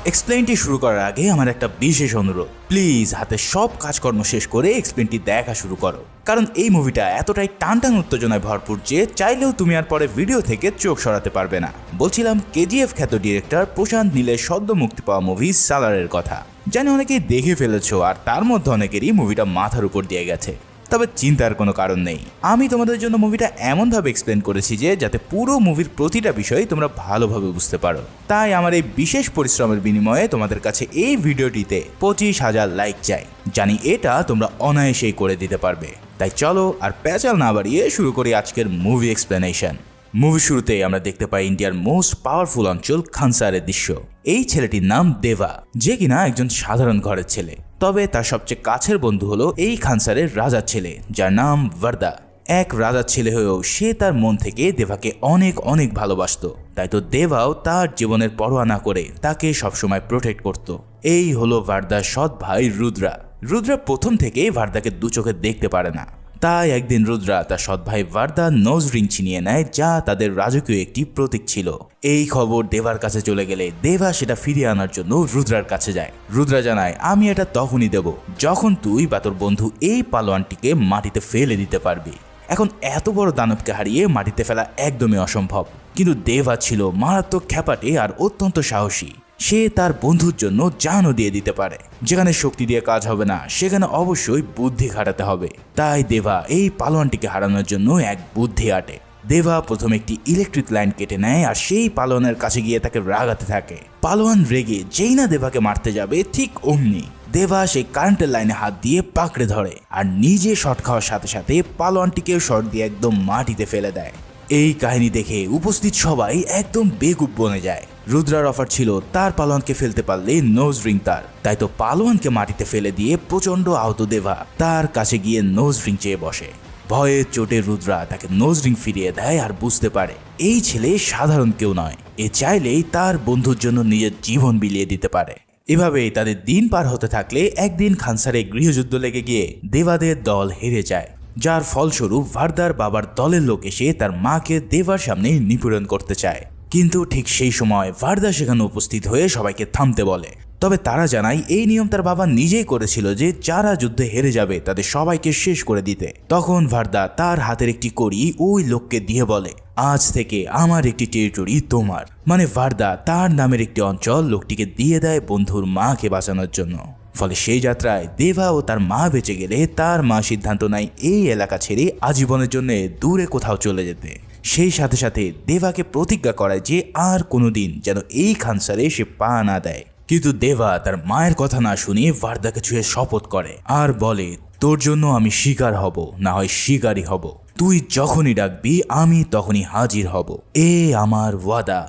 এক্সপ্লেইনটি শুরু করার আগে আমার একটা বিশেষ অনুরোধ, প্লিজ হাতে সব কাজকর্ম শেষ করে এক্সপ্লেইনটি দেখা শুরু করো, কারণ এই মুভিটা এতটাই টানটান উত্তেজনায় ভরপুর যে চাইলেও তুমি আর পরে ভিডিও থেকে চোখ সরাতে পারবে না। বলছিলাম কেজিএফ খ্যাত ডিরেক্টর প্রশান্ত নীলের সদ্য মুক্তি পাওয়া মুভি সালারের কথা। জানি অনেকেই দেখে ফেলেছো, আর তার মধ্যে অনেকেরই মুভিটা মাথার উপর দিয়ে গেছে। তবে চিন্তার কোনো কারণ নেই, আমি তোমাদের জন্য মুভিটা এমনভাবে এক্সপ্লেন করেছি যে যাতে পুরো মুভির প্রতিটা বিষয় তোমরা ভালোভাবে বুঝতে পারো। তাই আমার এই বিশেষ পরিশ্রমের বিনিময়ে তোমাদের কাছে এই ভিডিওটিতে 25,000 লাইক চাই। জানি এটা তোমরা অনায়াসেই করে দিতে পারবে। তাই চলো আর প্যাচাল না বাড়িয়ে শুরু করি আজকের মুভি এক্সপ্লেনেশন। মুভি শুরুতেই আমরা দেখতে পাই ইন্ডিয়ার মোস্ট পাওয়ারফুল অঞ্চল খানসারের দৃশ্য। এই ছেলেটির নাম দেবা, যে কিনা একজন সাধারণ ঘরের ছেলে। তবে তার সবচেয়ে কাছের বন্ধু হলো এই খানসারের রাজার ছেলে, যার নাম ভার্দা। এক রাজার ছেলে হয়েও সে তার মন থেকে দেবাকে অনেক অনেক ভালোবাসত। তাই তো দেবাও তার জীবনের পরোয়া না করে তাকে সবসময় প্রোটেক্ট করত। এই হলো ভার্দার সৎ ভাই রুদ্রা। রুদ্রা প্রথম থেকেই ভার্দাকে দু চোখে দেখতে পারে না। তাই একদিন রুদ্রা তার সৎ ভাই ভার্দার নোজ রিং ছিনিয়ে নেয়, যা তাদের রাজকীয় একটি প্রতীক ছিল। এই খবর দেবার কাছে চলে গেলে দেবা সেটা ফিরিয়ে আনার জন্য রুদ্রার কাছে যায়। রুদ্রা জানায়, আমি এটা তখনই দেব যখন তুই বা তোর বন্ধু এই পালোয়ানটিকে মাটিতে ফেলে দিতে পারবি। এখন এত বড় দানবকে হারিয়ে মাটিতে ফেলা একদমই অসম্ভব, কিন্তু দেবা ছিল মারাত্মক খ্যাপাটে আর অত্যন্ত সাহসী। সে তার বন্ধুর জন্য জানও দিয়ে দিতে পারে। যেখানে শক্তি দিয়ে কাজ হবে না, সেখানে অবশ্যই বুদ্ধি খাটাতে হবে। তাই দেবা এই পালোয়ানটিকে হারানোর জন্য এক বুদ্ধি আটে। দেবা প্রথমে একটি ইলেকট্রিক লাইন কেটে নেয় আর সেই পালোয়ানের কাছে গিয়ে তাকে রাগাতে থাকে। পালোয়ান রেগে যেই না দেবাকে মারতে যাবে, ঠিক অমনি দেবা সেই কারেন্টের লাইনে হাত দিয়ে পাকড়ে ধরে আর নিজে শট খাওয়ার সাথে সাথে পালোয়ানটিকেও শট দিয়ে একদম মাটিতে ফেলে দেয়। এই কাহিনী দেখে উপস্থিত সবাই একদম বেকুব বনে যায়। রুদ্রার অফার ছিল তার পালোয়ানকে ফেলতে পারলে নোজ রিং তার। তাই তো পালোয়ানকে মাটিতে ফেলে দিয়ে প্রচন্ড আহত দেবা তার কাছে গিয়ে নোজ রিং চেয়ে বসে। ভয়ে চোটে রুদ্রা তাকে নোজ রিং ফিরিয়ে দেয় আর বুঝতে পারে এই ছেলে সাধারণ কেউ নয়। এ চাইলেই তার বন্ধুর জন্য নিজের জীবন বিলিয়ে দিতে পারে। এভাবেই তাদের দিন পার হতে থাকলে একদিন খানসারে গৃহযুদ্ধ লেগে গিয়ে দেবাদের দল হেরে যায়, যার ফলস্বরূপ ভার্দার বাবার দলের লোক এসে তার মাকে দেবার সামনে নিপীড়ন করতে চায়। কিন্তু ঠিক সেই সময় ভার্দা সেখানে উপস্থিত হয়ে সবাইকে থামতে বলে। তবে তারা জানায় এই নিয়ম তার বাবা নিজেই করেছিল যে যারা যুদ্ধে হেরে যাবে তাদের সবাইকে শেষ করে দিতে। তখন ভার্দা তার হাতের একটি কড়ি ওই লোককে দিয়ে বলে, আজ থেকে আমার একটি টেরিটরি তোমার। মানে ভার্দা তার নামের একটি অঞ্চল লোকটিকে দিয়ে দেয় বন্ধুর মাকে বাঁচানোর জন্য। ফলে সেই যাত্রায় দেবা ও তার মা বেঁচে গেলে তার মা সিদ্ধান্ত নেয় এই এলাকা ছেড়ে আজীবনের জন্য দূরে কোথাও চলে যেতে। সেই সাথে সাথে দেবাকে প্রতিজ্ঞা করায় যে আর কোনোদিন যেন এই খানসারে সে পা না দেয়। কিন্তু দেবা তার মায়ের কথা না শুনিয়ে ভার্দাকে ছুঁয়ে শপথ করে আর বলে, তোর জন্য আমি শিকার হব, না হয় শিকারই হব। তুই যখনই ডাকবি আমি তখনই হাজির হব, এ আমার ওয়াদা।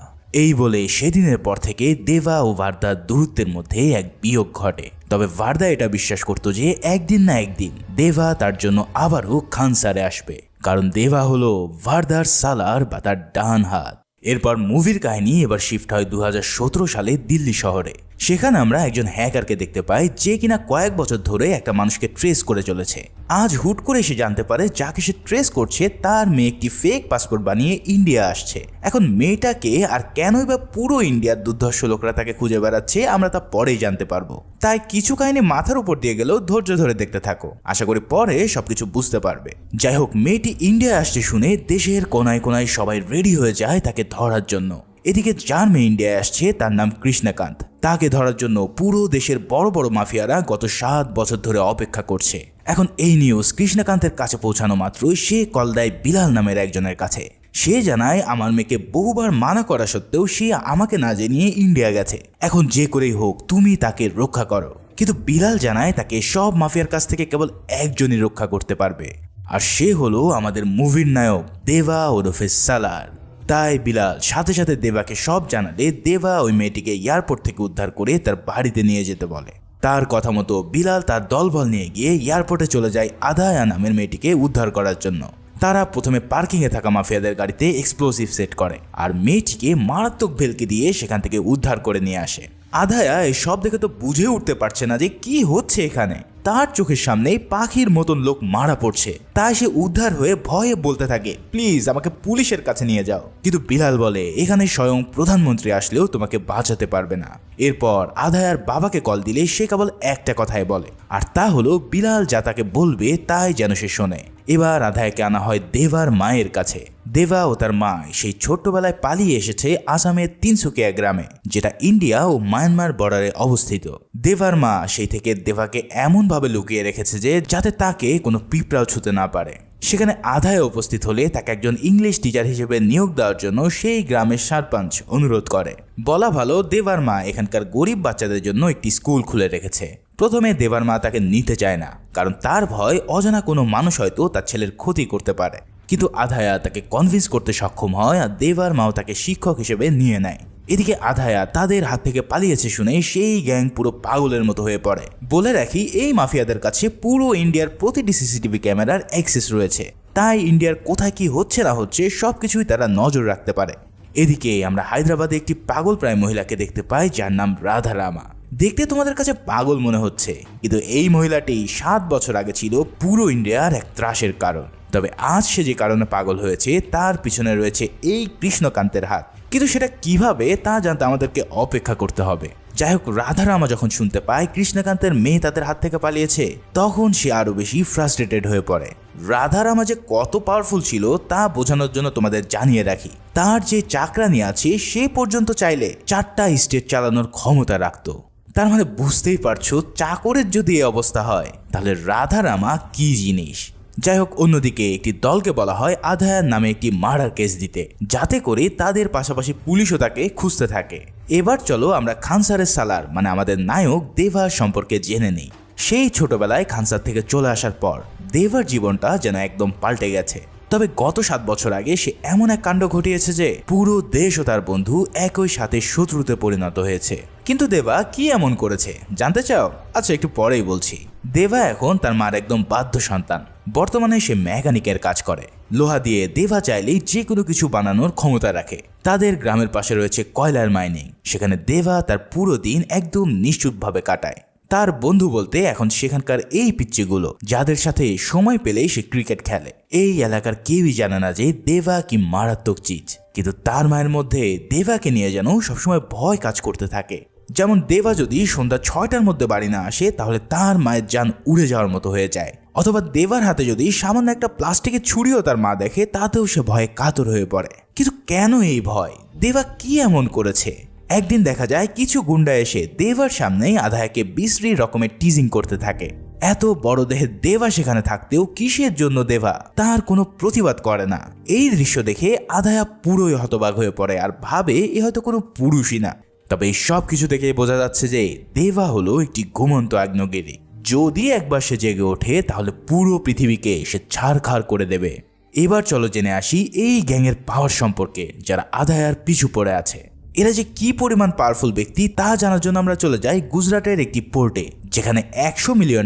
এই বলে সেদিনের পর থেকে দেবা ও ভার্দার দূরত্বের মধ্যে এক বিয়োগ ঘটে। তবে ভার্দা এটা বিশ্বাস করত যে একদিন না একদিন দেবা তার জন্য আবারও খানসারে আসবে, কারণ দেবা হলো ভার্দার সালার বা তার ডান হাত। এরপর মুভির কাহিনী এবার শিফট হয় 2017 সালে দিল্লি শহরে। সেখানে আমরা একজন হ্যাকারকে দেখতে পাই যে কিনা কয়েক বছর ধরে একটা মানুষকে ট্রেস করে চলেছে। আজ হুট করে সে জানতে পারে যাকে সে ট্রেস করছে তার মেয়ে একটি ফেক পাসপোর্ট বানিয়ে ইন্ডিয়া আসছে। এখন মেয়েটাকে আর কেনই বা পুরো ইন্ডিয়ার দুর্ধর্ষ লোকরা তাকে খুঁজে বেড়াচ্ছে আমরা তা পরেই জানতে পারবো। তাই কিছু কাহিনী মাথার উপর দিয়ে গেলেও ধৈর্য ধরে দেখতে থাকো, আশা করি পরে সবকিছু বুঝতে পারবে। যাই হোক, মেয়েটি ইন্ডিয়া আসছে শুনে দেশের কোনায় কোনায় সবাই রেডি হয়ে যায় তাকে ধরার জন্য। এদিকে যার মেয়ে ইন্ডিয়ায় আসছে তার নাম কৃষ্ণকান্ত। তাকে ধরার জন্য পুরো দেশের বড় বড় মাফিয়ারা গত 7 বছর ধরে অপেক্ষা করছে। এখন এই নিউজ কৃষ্ণকান্তের কাছে পৌঁছানো মাত্রই সে কল দেয় বিলাল নামের একজনের কাছে। সে জানায় আমার মেয়েকে বহুবার মানা করা সত্ত্বেও সে আমাকে না জানিয়ে ইন্ডিয়া গেছে। এখন যে করেই হোক তুমি তাকে রক্ষা করো। কিন্তু বিলাল জানায় তাকে সব মাফিয়ার কাছ থেকে কেবল একজনই রক্ষা করতে পারবে, আর সে হলো আমাদের মুভির নায়ক দেবা ওরফে সালার। তাই বিলাল সাথে সাথে দেবাকে সব জানালে দেবা ওই মেয়েটিকে এয়ারপোর্ট থেকে উদ্ধার করে তার বাড়িতে নিয়ে যেতে বলে। তার কথা মতো বিলাল তার দলবল নিয়ে গিয়ে এয়ারপোর্টে চলে যায় আদায়া নামের মেয়েটিকে উদ্ধার করার জন্য। তারা প্রথমে পার্কিংয়ে থাকা মাফিয়াদের গাড়িতে এক্সপ্লোসিভ সেট করে আর মেয়েটিকে মারাত্মক ভেলকি দিয়ে সেখান থেকে উদ্ধার করে নিয়ে আসে। আধায়া এই সব দেখে তো বুঝে উঠতে পারছে না যে কি হচ্ছে এখানে। তার চোখের সামনেই পাখির মতন লোক মারা পড়ছে, তাই সে উদ্ধার হয়ে ভয়ে বলতে থাকে, প্লিজ আমাকে পুলিশের কাছে নিয়ে যাও। কিন্তু বিলাল বলে, এখানে স্বয়ং প্রধানমন্ত্রী আসলেও তোমাকে বাঁচাতে পারবে না। এরপর আধায়ার বাবাকে কল দিলে সে কেবল একটা কথাই বলে, আর তা হলো বিলাল যা তাকে বলবে তাই যেন সে শোনে। এবার আধায়াকে আনা হয় দেবার মায়ের কাছে। দেবা ও তার মা সেই ছোট্টবেলায় পালিয়ে এসেছে আসামের তিনসুকিয়া গ্রামে, যেটা ইন্ডিয়া ও মায়ানমার বর্ডারে অবস্থিত। দেবার মা সেই থেকে দেবাকে এমনভাবে লুকিয়ে রেখেছে যে যাতে তাকে কোনো পিঁপড়াও ছুঁতে না পারে। সেখানে আধায় উপস্থিত হলে তাকে একজন ইংলিশ টিচার হিসেবে নিয়োগ দেওয়ার জন্য সেই গ্রামের সারপঞ্চ অনুরোধ করে। বলা ভালো, দেবার মা এখানকার গরিব বাচ্চাদের জন্য একটি স্কুল খুলে রেখেছে। প্রথমে দেবার মা তাকে নিতে চায় না, কারণ তার ভয় অজানা কোনো মানুষ হয়তো তার ছেলের ক্ষতি করতে পারে। কিন্তু আধায়া তাকে কনভিন্স করতে সক্ষম হয় আর দেবার মাও তাকে শিক্ষক হিসেবে নিয়ে নেয়। এদিকে আধায়া তাদের হাত থেকে পালিয়েছে শুনে সেই গ্যাং পুরো পাগলের মতো হয়ে পড়ে। বলে রাখি, এই মাফিয়াদের কাছে পুরো ইন্ডিয়ার প্রতিটি সিসিটিভি ক্যামেরার অ্যাক্সেস রয়েছে, তাই ইন্ডিয়ার কোথায় কি হচ্ছে না হচ্ছে সবকিছুই তারা নজর রাখতে পারে। এদিকে আমরা হায়দ্রাবাদে একটি পাগল প্রায় মহিলাকে দেখতে পাই, যার নাম রাধারামা। দেখতে তোমাদের কাছে পাগল মনে হচ্ছে, কিন্তু এই মহিলাটি 7 বছর আগে ছিল পুরো ইন্ডিয়ার এক ত্রাসের কারণ। তবে আজ সে যে কারণে পাগল হয়েছে তার পিছনে রয়েছে এই কৃষ্ণকান্তের হাত। কিন্তু সেটা কিভাবে তা জানতে আমাদেরকে অপেক্ষা করতে হবে। যাই হোক, রাধারামা যখন শুনতে পায় কৃষ্ণকান্তের মেয়ে তাদের হাত থেকে পালিয়েছে, তখন সে আরো বেশি ফ্রাস্ট্রেটেড হয়ে পড়ে। রাধারামা যে কত পাওয়ারফুল ছিল তা বোঝানোর জন্য তোমাদের জানিয়ে রাখি, তার যে চাকরানি আছে সে পর্যন্ত চাইলে 4টা স্টেট চালানোর ক্ষমতা রাখত। তার মানে বুঝতেই পারছো, চাকরের যদি এই অবস্থা হয় তাহলে রাধারামা কি জিনিস। যাই হোক, অন্যদিকে একটি দলকে বলা হয় আধায়ার নামে একটি মার্ডার কেস দিতে, যাতে করে তাদের পাশাপাশি পুলিশও তাকে খুঁজতে থাকে। এবার চলো আমরা খানসারের সালার মানে আমাদের নায়ক দেবার সম্পর্কে জেনে নিই। সেই ছোটবেলায় খানসার থেকে চলে আসার পর দেবার জীবনটা যেন একদম পাল্টে গেছে। তবে গত 7 বছর আগে সে এমন এক কাণ্ড ঘটিয়েছে যে পুরো দেশ ও তার বন্ধু একই সাথে শত্রুতে পরিণত হয়েছে। কিন্তু দেবা কি এমন করেছে জানতে চাও? আচ্ছা, একটু পরেই বলছি। দেবা এখন তার মার একদম বাধ্য সন্তান। বর্তমানে সে মেকানিকের কাজ করে। লোহা দিয়ে দেবা চাইলেই যে কোনো কিছু বানানোর ক্ষমতা রাখে। তাদের গ্রামের পাশে রয়েছে কয়লার মাইনিং, সেখানে দেবা তার পুরো দিন একদম নিশ্চুপভাবে কাটায়। তার বন্ধু বলতে এখন সেখানকার এই পিচ্চিগুলো, যাদের সাথে সময় পেলেই সে ক্রিকেট খেলে। এই এলাকার কেউই জানে না যে দেবা কি মারাত্মক চিজ, কিন্তু তার মায়ের মধ্যে দেবাকে নিয়ে যেন সবসময় ভয় কাজ করতে থাকে। যেমন দেবা যদি সন্ধ্যা 6টার মধ্যে বাড়ি না আসে তাহলে তার মায়ের জান উড়ে যাওয়ার মতো হয়ে যায়। অথবা দেবার হাতে যদি সামান্য একটা প্লাস্টিকের ছুরিও তার মা দেখে তাতেও সে ভয়ে কাতর হয়ে পড়ে। কিন্তু কেন এই ভয়? দেবা কি এমন করেছে? একদিন দেখা যায় কিছু গুন্ডা এসে দেবার সামনেই আধায়াকে বিশ্রী রকমের টিজিং করতে থাকে। এত বড় দেহের দেবা সেখানে থাকতেও কিসের জন্য দেবা তার কোনো প্রতিবাদ করে না। এই দৃশ্য দেখে আধায়া পুরোই হতবাক হয়ে পড়ে আর ভাবে এ হয়তো কোনো পুরুষই না। তবে এই সব কিছু থেকে বোঝা যাচ্ছে যে দেবা হলো একটি ঘুমন্ত আগ্নেয়গিরি। যদি একবার সে জেগে ওঠে তাহলে পুরো পৃথিবীকে সে ছাড়খাড় করে দেবে। এবার চলো জেনে আসি এই গ্যাংয়ের পাওয়ার সম্পর্কে, যারা আধায়ার পিছু পড়ে আছে। এরা যে কি পরিমাণ পাওয়ারফুল ব্যক্তি তা জানার জন্য আমরা চলে যাই গুজরাটের একটি পোর্টে, যেখানে $100 মিলিয়ন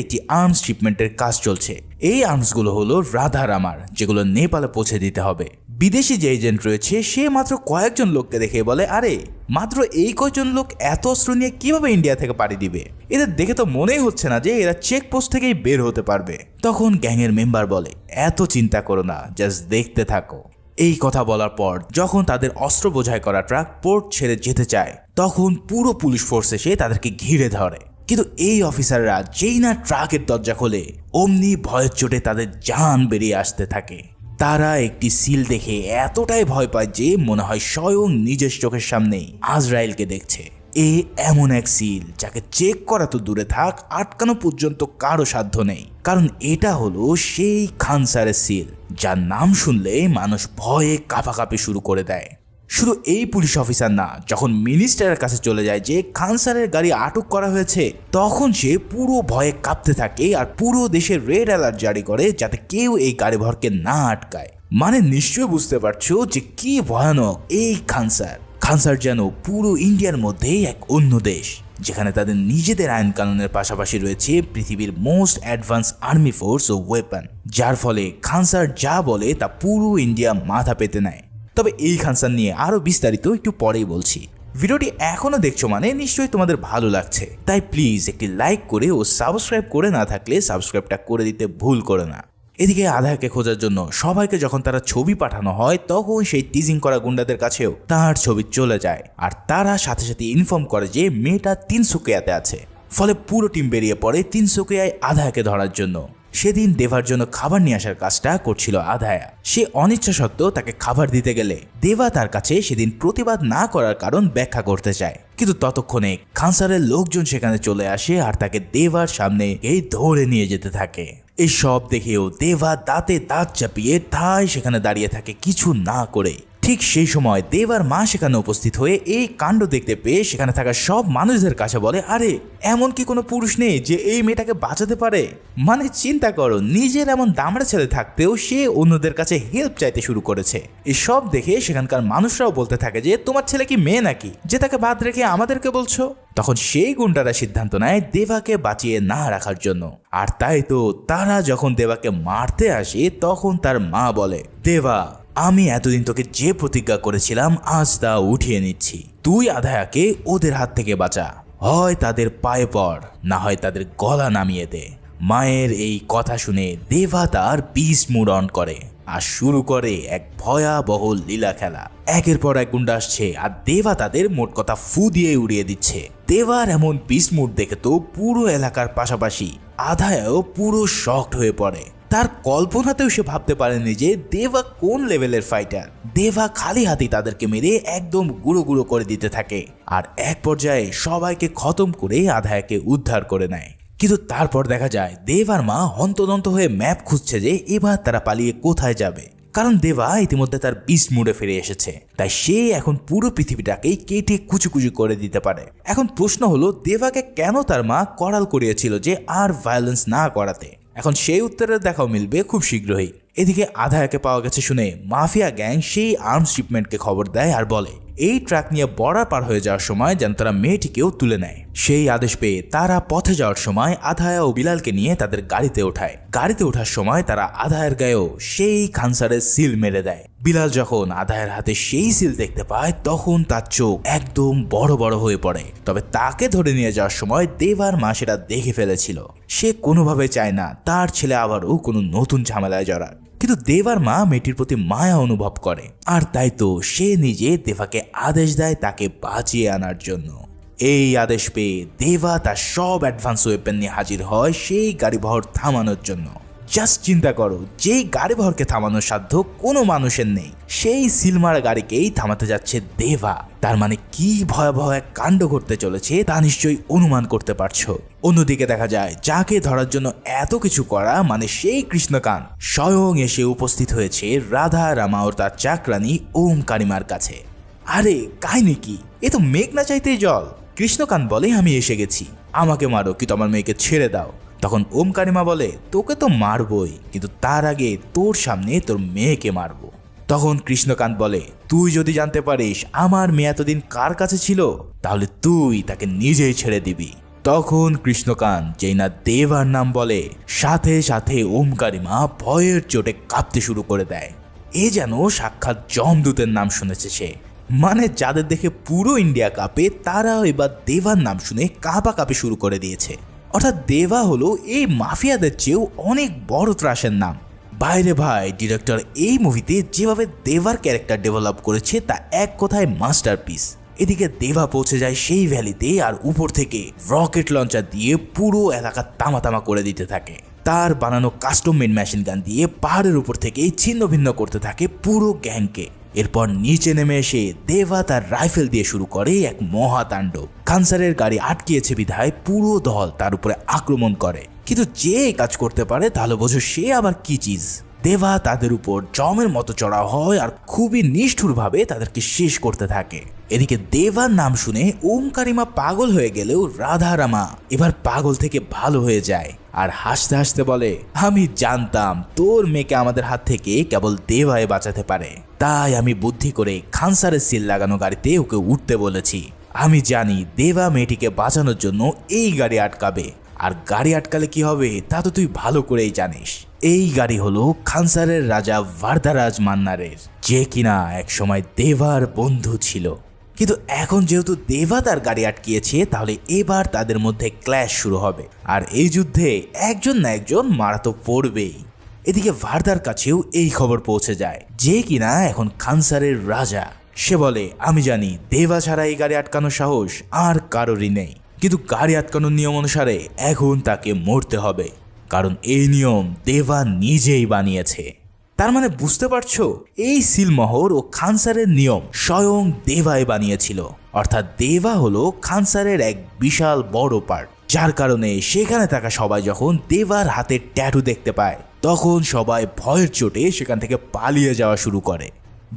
একটি আর্মস শিপমেন্টের কাজ চলছে। এই আর্মসগুলো হলো রাধারামার, যেগুলো নেপালে পৌঁছে দিতে হবে। বিদেশি যে এজেন্ট রয়েছে সে মাত্র কয়েকজন লোককে দেখে বলে, আরে মাত্র এই কয়েকজন লোক এত অস্ত্র নিয়ে কিভাবে ইন্ডিয়া থেকে পাড়ি দিবে? এদের দেখে তো মনেই হচ্ছে না যে এরা চেকপোস্ট থেকেই বের হতে পারবে। তখন গ্যাংয়ের মেম্বার বলে, এত চিন্তা করো না, জাস্ট দেখতে থাকো। এই কথা বলার পর যখন তাদের অস্ত্র বোঝাই করা ট্রাক পোর্ট ছেড়ে যেতে চায়, তখন পুরো পুলিশ ফোর্স এসে তাদেরকে ঘিরে ধরে। কিন্তু এই অফিসাররা যেই না ট্রাকের দরজা খোলে, অমনি ভয়ের চোটে তাদের জান বেরিয়ে আসতে থাকে। তারা একটি সিল দেখে এতটাই ভয় পায় যে মনে হয় স্বয়ং নিজের চোখের সামনেই আজরাইলকে দেখছে। এমন এক সিল যাকে চেক করা তো দূরে থাক, আটকানো পর্যন্ত কারো সাধ্য নেই, কারণ এটা হলো সেই খানসারের সিল, যার নাম শুনলে মানুষ ভয়ে কাঁপাকাঁপি শুরু করে দেয়। শুধু এই পুলিশ অফিসার না, যখন মিনিস্টারের কাছে চলে যায় যে খানসারের গাড়ি আটক করা হয়েছে, তখন সে পুরো ভয়ে কাঁপতে থাকে আর পুরো দেশে রেড অ্যালার্ট জারি করে যাতে কেউ এই গাড়ি ভরকে না আটকায়। মানে নিশ্চয় বুঝতে পারছো যে কি ভয়ানক এই খানসার। খানসার যেন পুরো ইন্ডিয়ার মধ্যে এক অন্য দেশ, যেখানে তাদের নিজেদের আইন কানুনের পাশাপাশি রয়েছে পৃথিবীর মোস্ট অ্যাডভান্স আর্মি ফোর্স ও ওয়েপন, যার ফলে খানসার যা বলে তা পুরো ইন্ডিয়া মাথা পেতে নেয়। তবে এই খানসার নিয়ে আরো বিস্তারিত একটু পরেই বলছি। ভিডিওটি এখনো দেখছো মানে নিশ্চয়ই তোমাদের ভালো লাগছে, তাই প্লিজ একটি লাইক করে ও সাবস্ক্রাইব করে না থাকলে সাবস্ক্রাইবটা করে দিতে ভুল করো না। এদিকে আধায়াকে খোঁজার জন্য সবাইকে যখন তারা ছবি পাঠানো হয় তখন সেই টিজিং করা গুন্ডাদের কাছেও তার ছবি চলে যায়, আর তারা সাথে সাথে ইনফর্ম করে যে মেয়েটা তিনসুকিয়াতে আছে। ফলে পুরো টিম বেরিয়ে পড়ে তিনসুকিয়ায় আধায়াকে ধরার জন্য। সেদিন দেবার জন্য খাবার নিয়ে আসার কাজটা করছিল আধায়া। সে অনিচ্ছা সত্ত্বেও তাকে খাবার দিতে গেলে দেবা তার কাছে সেদিন প্রতিবাদ না করার কারণ ব্যাখ্যা করতে চায়, কিন্তু ততক্ষণে খানসারের লোকজন সেখানে চলে আসে আর তাকে দেবার সামনে এই ধরে নিয়ে যেতে থাকে। এই সব দেখেও দেবা দাঁতে দাঁত চাপিয়ে ঠাই সেখানে দাঁড়িয়ে থাকে কিছু না করে। ঠিক সেই সময় দেবার মা সেখানে উপস্থিত হয়ে এই কাণ্ড দেখতে পেয়ে সেখানে থাকা সব মানুষদের কাছে বলে, আরে এমন কি কোনো পুরুষ নেই যে এই মেয়েটাকে বাঁচাতে পারে? মানে চিন্তা করো, নিজের এমন দামড়া ছেলে থাকতেও সে অন্যদের কাছে হেল্প চাইতে শুরু করেছে। এই সব দেখে সেখানকার মানুষরাও বলতে থাকে যে তোমার ছেলে কি মেয়ে নাকি যে তাকে বাদ রেখে আমাদেরকে বলছো? তখন সেই গুন্ডারা সিদ্ধান্ত নেয় দেবাকে বাঁচিয়ে না রাখার জন্য। আর তাই তো তারা যখন দেবাকে মারতে আসে তখন তার মা বলে, দেবা আমি এতদিন তোকে যে প্রতিজ্ঞা করেছিলাম আজ তা উঠিয়ে নিচ্ছি। তুই আধায়াকে ওদের হাত থেকে বাঁচা, হয় তাদের পায়ে পড় না হয় তাদের গলা নামিয়ে দে। মায়ের এই কথা শুনে দেবা তার বিস্ট মুড অন করে আর শুরু করে এক ভয়াবহ লীলা খেলা। একের পর এক গুন্ডা আসছে আর দেবা তাদের মোট কথা ফু দিয়ে উড়িয়ে দিচ্ছে। দেবার এমন বিস্ট মুড দেখে তো পুরো এলাকার পাশাপাশি আধায়াও পুরো শকড হয়ে পড়ে। তার কল্পনাতেও সে ভাবতে পারেনি যে দেবা কোন লেভেলের ফাইটার। দেবা খালি হাতে তাদেরকে মেরে একদম গুঁড়ো গুঁড়ো করে দিতে থাকে আর এক পর্যায়ে সবাইকে খতম করে আধায়াকে উদ্ধার করে নেয়। কিন্তু তারপর দেখা যায় দেবার মা হন্তদন্ত হয়ে ম্যাপ খুঁজছে যে এবার তারা পালিয়ে কোথায় যাবে, কারণ দেবা ইতিমধ্যে তার বিস্ট মুডে ফিরে এসেছে। তাই সে এখন পুরো পৃথিবীটাকেই কেটে কুচুকুচু করে দিতে পারে। এখন প্রশ্ন হলো দেবাকে কেন তার মা করাল করিয়েছিল যে আর ভায়োলেন্স না করাতে? এখন সেই উত্তরের দেখাও মিলবে খুব শীঘ্রই। এদিকে আধায়াকে পাওয়া গেছে শুনে মাফিয়া গ্যাং সেই আর্মস শিপমেন্টকে খবর দেয় আর বলে এই ট্রাক নিয়ে বর্ডার পার হয়ে যাওয়ার সময় যেন তারা মেয়েটিকেও তুলে নেয়। সেই আদেশ পেয়ে তারা পথে যাওয়ার সময় আধায়া ও বিলালকে নিয়ে তাদের গাড়িতে ওঠায়। গাড়িতে ওঠার সময় তারা আধায়ের গায়েও সেই খানসারের সিল মেরে দেয়। বিলাল যখন আধায়ের হাতে সেই সিল দেখতে পায় তখন তার চোখ একদম বড় বড় হয়ে পড়ে। তবে তাকে ধরে নিয়ে যাওয়ার সময় দেবার মা সেটা দেখে ফেলেছিল। সে কোনোভাবে চায় না তার ছেলে আবারও কোনো নতুন ঝামেলায় জড়াক, কিন্তু দেবার মা মেয়েটির প্রতি মায়া অনুভব করে আর তাই তো সে নিজে দেবাকে আদেশ দেয় তাকে বাঁচিয়ে আনার জন্য। এই আদেশ পেয়ে দেবা তার সব অ্যাডভান্স ওয়েপেন নিয়ে হাজির হয় সেই গাড়িবহর থামানোর জন্য। জাস্ট চিন্তা করো, যেই গাড়িবহরকে থামানোর সাধ্য কোনো মানুষের নেই সেই সিলমারা গাড়িকেই থামাতে যাচ্ছে দেবা। তার মানে কি ভয়াবহ এক কাণ্ড ঘটতে চলেছে তা নিশ্চয়ই অনুমান করতে পারছো। অন্যদিকে দেখা যায় যাকে ধরার জন্য এত কিছু করা মানে সেই কৃষ্ণকান্ত স্বয়ং এসে উপস্থিত হয়েছে রাধা রামা ও তার চাকরানী ওম কারিমার কাছে। আরে কাহিনী কি? এ তো মেঘ না চাইতেই জল। কৃষ্ণকান্ত বলে আমি এসে গেছি, আমাকে মারো কিন্তু আমার মেয়েকে ছেড়ে দাও। তখন ওম কারিমা বলে তোকে তো মারবই, কিন্তু তার আগে তোর সামনে তোর মেয়েকে মারবো। তখন কৃষ্ণকান্ত বলে তুই যদি জানতে পারিস আমার মেয়ে এতদিন কার কাছে ছিল তাহলে তুই তাকে নিজেই ছেড়ে দিবি। তখন কৃষ্ণকান্ত যেই না দেবার নাম বলে সাথে সাথে ওম কারিমা ভয়ের চোটে কাঁপতে শুরু করে দেয়। এ যেন সাক্ষাৎ যমদূতের নাম শুনেছে সে। মানে যাদের দেখে পুরো ইন্ডিয়া কাঁপে তারাও এবার দেবার নাম শুনে কাঁপাকাঁপি শুরু করে দিয়েছে। অর্থাৎ দেবা হলো এই মাফিয়াদের চেয়েও অনেক বড় ত্রাসের নাম। বাইরে ভাই ডিরেক্টর এই মুভিতে যেভাবে দেবার ক্যারেক্টার ডেভেলপ করেছে তা এক কথায় মাস্টারপিস। এদিকে দেবা পৌঁছে যায় সেই ভ্যালিতে আর উপর থেকে রকেট লঞ্চার দিয়ে পুরো এলাকা তামাতামা করে দিতে থাকে। তার বানানো কাস্টম মেড মেশিন গান দিয়ে পাহাড়ের উপর থেকে ছিন্ন ভিন্ন করতে থাকে পুরো গ্যাংকে। এরপর নিচে নেমে এসে দেবা তার রাইফেল দিয়ে শুরু করে এক মহাতাণ্ডব। খানসারের গাড়ি আটকিয়েছে বিধায় পুরো দল তার উপরে আক্রমণ করে, কিন্তু যে কাজ করতে পারে তাহলে বোঝো সে আবার কি চিজ। দেবা তাদের উপর জমের মতো চড়া হয় আর খুবই নিষ্ঠুরভাবে তাদেরকে শেষ করতে থাকে। এদিকে দেবার নাম শুনে ওম কারিমা পাগল হয়ে গেলেও রাধা রামা এবার পাগল থেকে ভালো হয়ে যায় আর হাসতে হাসতে বলে আমি জানতাম তোর মেয়েকে আমাদের হাত থেকে কেবল দেবাই বাঁচাতে পারে, তাই আমি বুদ্ধি করে খানসারের সিল লাগানো গাড়িতে ওকে উঠতে বলেছি। আমি জানি দেবা মেয়েটিকে বাঁচানোর জন্য এই গাড়ি আটকাবে, আর গাড়ি আটকালে কি হবে তা তো তুই ভালো করেই জানিস। এই গাড়ি হলো খানসারের রাজা ভারদারাজ মান্নারের, যে কিনা এক সময় দেবার বন্ধু ছিল। কিন্তু এখন যেহেতু দেবা তার গাড়ি আটকিয়েছে, তাহলে এবার তাদের মধ্যে ক্ল্যাশ শুরু হবে, আর এই যুদ্ধে একজন না একজন মারা তো পড়বেই। এদিকে ভার্দার কাছেও এই খবর পৌঁছে যায় যে কিনা এখন খানসারের রাজা। সে বলে, আমি জানি দেবা ছাড়া এই গাড়ি আটকানোর সাহস আর কারোরই নেই, কিন্তু গাড়ি আটকানোর নিয়ম অনুসারে এখন তাকে মরতে হবে, কারণ এই নিয়ম দেবা নিজেই বানিয়েছে। তার মানে বুঝতে পারছো, এই সিলমোহর ও খানসারের নিয়ম স্বয়ং দেবাই বানিয়েছিল। অর্থাৎ দেবা হলো খানসারের এক বিশাল বড় পার্ট, যার কারণে সেখানে থাকা সবাই যখন দেবার হাতের ট্যাটু দেখতে পায় তখন সবাই ভয়ের চোটে সেখান থেকে পালিয়ে যাওয়া শুরু করে।